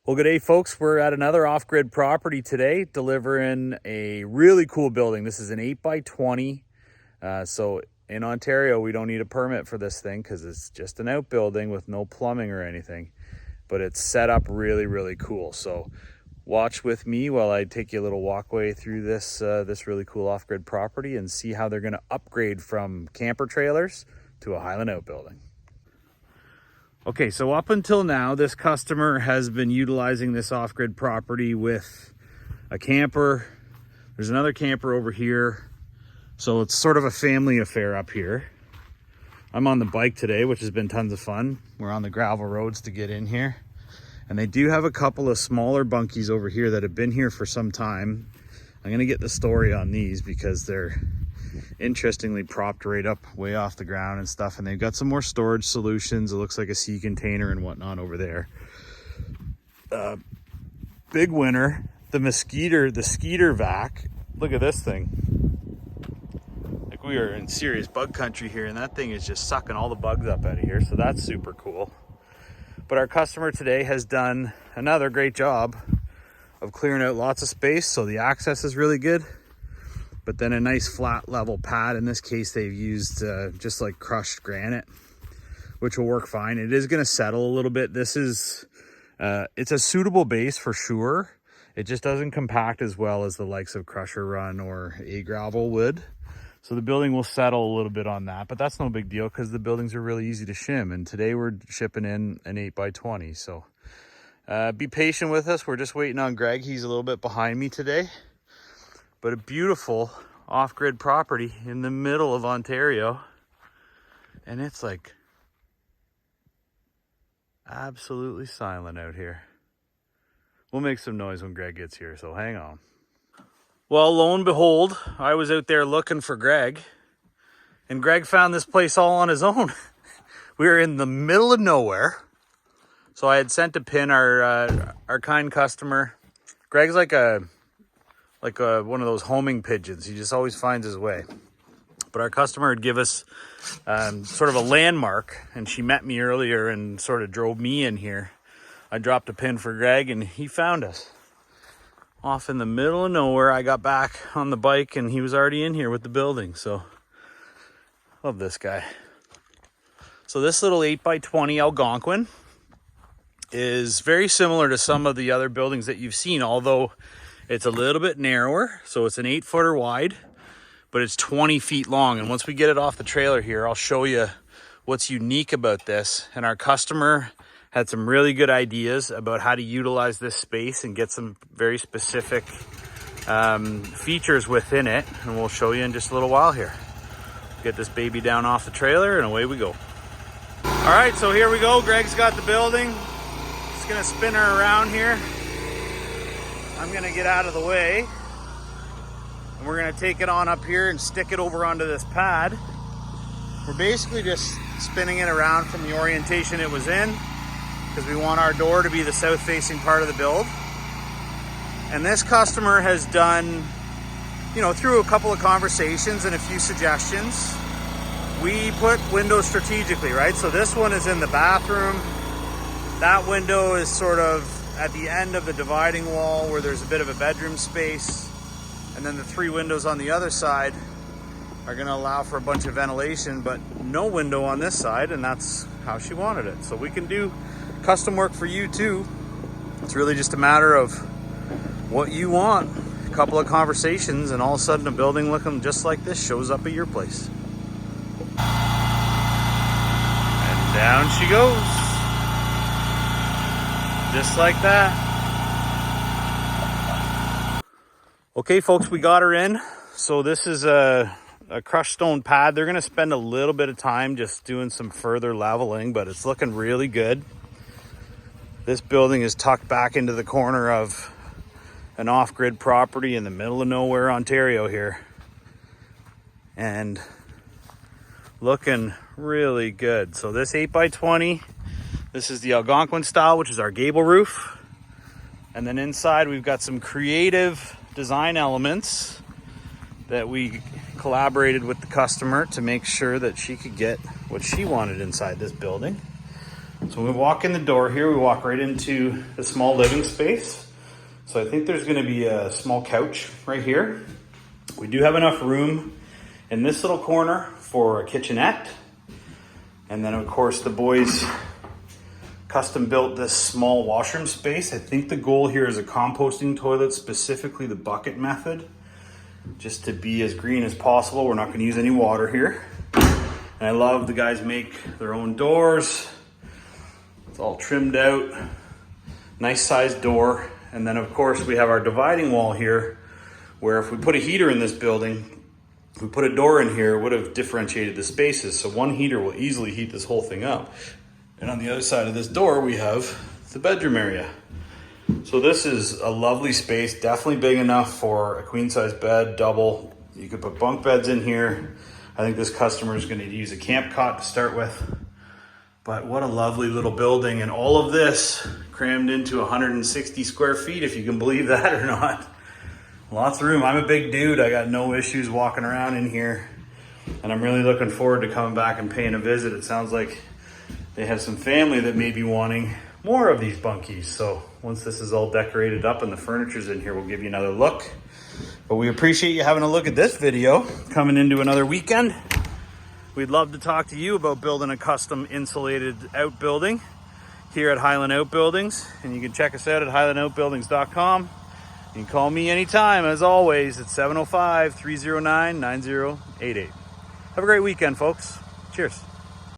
Well, good day, folks. We're at another off-grid property today, delivering a really cool building. This is an 8x20. So in Ontario, we don't need a permit for this thing because it's just an outbuilding with no plumbing or anything. But it's set up really, really cool. So watch with me while I take you a little walkway through this really cool off-grid property and see how they're going to upgrade from camper trailers to a Highland outbuilding. Okay, so up until now, this customer has been utilizing this off-grid property with a camper. There's another camper over here. So it's sort of a family affair up here. I'm on the bike today, which has been tons of fun. We're on the gravel roads to get in here. And they do have a couple of smaller bunkies over here that have been here for some time. I'm gonna get the story on these because they're interestingly propped right up way off the ground and stuff, and they've got some more storage solutions. It looks like a sea container and whatnot over there. Big winner, the skeeter vac. Look at this thing. Like, we are in serious bug country here, and that thing is just sucking all the bugs up out of here, so that's super cool. But our customer today has done another great job of clearing out lots of space, so the access is really good. But then a nice flat level pad. In this case, they've used just like crushed granite, which will work fine. It is gonna settle a little bit. This is, it's a suitable base for sure. It just doesn't compact as well as the likes of Crusher Run or a gravel would. So the building will settle a little bit on that, but that's no big deal because the buildings are really easy to shim. And today we're shipping in an 8x20. So be patient with us. We're just waiting on Greg. He's a little bit behind me today. But a beautiful off-grid property in the middle of Ontario. And it's like absolutely silent out here. We'll make some noise when Greg gets here, so hang on. Well, lo and behold, I was out there looking for Greg, and Greg found this place all on his own. We were in the middle of nowhere. So I had sent to pin our kind customer. Greg's like one of those homing pigeons. He just always finds his way. But our customer would give us sort of a landmark, and she met me earlier and sort of drove me in here. I dropped a pin for Greg, and he found us off in the middle of nowhere. I got back on the bike, and he was already in here with the building. So love this guy. So this little 8x20 Algonquin is very similar to some of the other buildings that you've seen, although it's a little bit narrower. So it's an 8-footer wide, but it's 20 feet long. And once we get it off the trailer here, I'll show you what's unique about this. And our customer had some really good ideas about how to utilize this space and get some very specific features within it. And we'll show you in just a little while here. Get this baby down off the trailer and away we go. All right, so here we go. Greg's got the building. Just gonna spin her around here. I'm gonna get out of the way, and we're gonna take it on up here and stick it over onto this pad. We're basically just spinning it around from the orientation it was in because we want our door to be the south facing part of the build. And this customer has done, through a couple of conversations and a few suggestions, we put windows strategically, right? So this one is in the bathroom. That window is sort of at the end of the dividing wall where there's a bit of a bedroom space. And then the 3 windows on the other side are gonna allow for a bunch of ventilation, but no window on this side, and that's how she wanted it. So we can do custom work for you too. It's really just a matter of what you want. A couple of conversations, and all of a sudden a building looking just like this shows up at your place. And down she goes. Just like that. Okay, folks, we got her in. So this is a crushed stone pad. They're gonna spend a little bit of time just doing some further leveling, but it's looking really good. This building is tucked back into the corner of an off-grid property in the middle of nowhere, Ontario here. And looking really good. So this 8x20, this is the Algonquin style, which is our gable roof. And then inside we've got some creative design elements that we collaborated with the customer to make sure that she could get what she wanted inside this building. So when we walk in the door here, we walk right into a small living space. So I think there's going to be a small couch right here. We do have enough room in this little corner for a kitchenette. And then of course the boys custom built this small washroom space. I think the goal here is a composting toilet, specifically the bucket method, just to be as green as possible. We're not going to use any water here. And I love the guys make their own doors. It's all trimmed out, nice sized door. And then of course we have our dividing wall here, where if we put a heater in this building, if we put a door in here, it would have differentiated the spaces. So one heater will easily heat this whole thing up. And on the other side of this door, we have the bedroom area. So this is a lovely space, definitely big enough for a queen size bed, double. You could put bunk beds in here. I think this customer is going to use a camp cot to start with. But what a lovely little building, and all of this crammed into 160 square feet, if you can believe that or not. Lots of room. I'm a big dude. I got no issues walking around in here. And I'm really looking forward to coming back and paying a visit. It sounds like they have some family that may be wanting more of these bunkies. So once this is all decorated up and the furniture's in here, we'll give you another look. But we appreciate you having a look at this video coming into another weekend. We'd love to talk to you about building a custom insulated outbuilding here at Highland Outbuildings. And you can check us out at highlandoutbuildings.com. You can call me anytime, as always, at 705-309-9088. Have a great weekend, folks. Cheers.